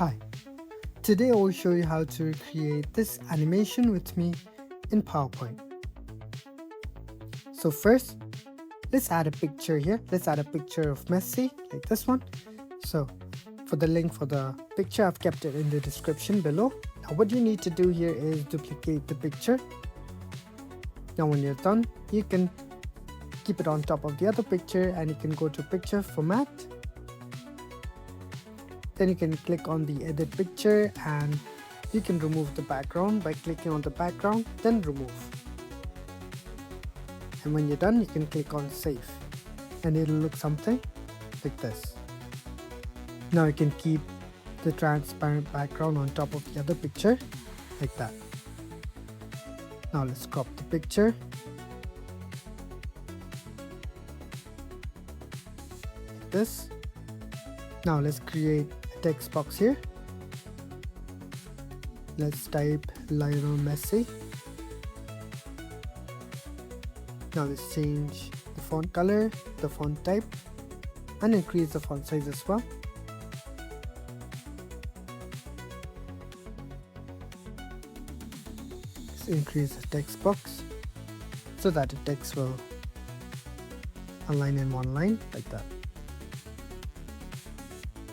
Hi, today I will show you how to create this animation with me in PowerPoint. So first, let's add a picture here. Let's add a picture of Messi, like this one. So for the link for the picture, I've kept it in the description below. Now what you need to do here is duplicate the picture. Now when you're done, you can keep it on top of the other picture and you can go to picture format. Then you can click on the edit picture and you can remove the background by clicking on the background, then remove. And when you're done, you can click on save and it'll look something like this. Now you can keep the transparent background on top of the other picture like that. Now let's crop the picture like this. Now let's create a text box here. Let's type Lionel Messi. Now let's change the font color, the font type, and increase the font size as well. Let's increase the text box so that the text will align in one line like that.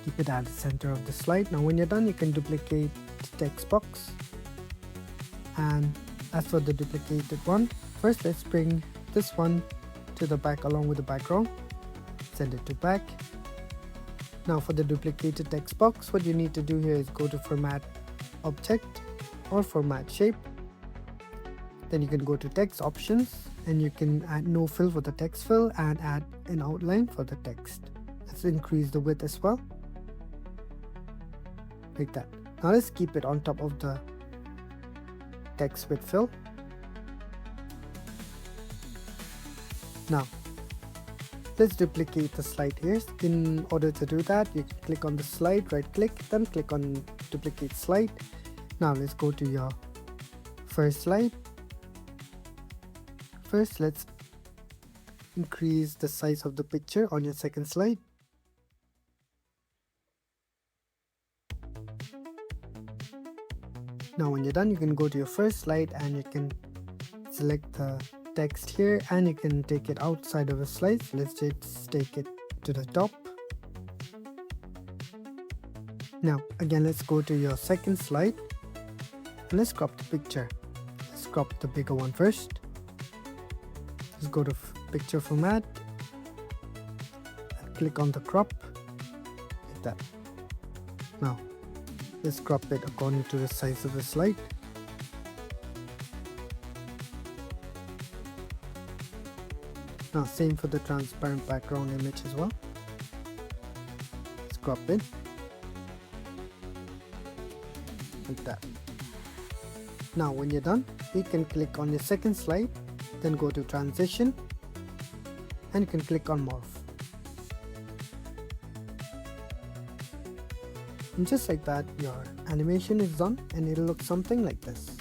Keep it at the center of the slide. Now when you're done, you can duplicate the text box. And as for the duplicated one, first let's bring this one to the back along with the background. Send it to back. Now for the duplicated text box, what you need to do here is go to format object or format shape. Then you can go to text options and you can add no fill for the text fill and add an outline for the text. Let's increase the width as well. Like that. Now let's keep it on top of the text with fill. Now let's duplicate the slide here. In order to do that, you can click on the slide, right click, then click on duplicate slide. Now let's go to your first slide. First, let's increase the size of the picture on your second slide. Now when you're done, you can go to your first slide and you can select the text here and you can take it outside of the slide. So let's just take it to the top. Now again, let's go to your second slide and let's crop the picture. Let's crop the bigger one first. Let's go to picture format and click on the crop like that. Now let's crop it according to the size of the slide. Now same for the transparent background image as well. Let's crop it like that. Now when you're done, you can click on your second slide, then go to transition and you can click on morph. And just like that, your animation is done and it'll look something like this.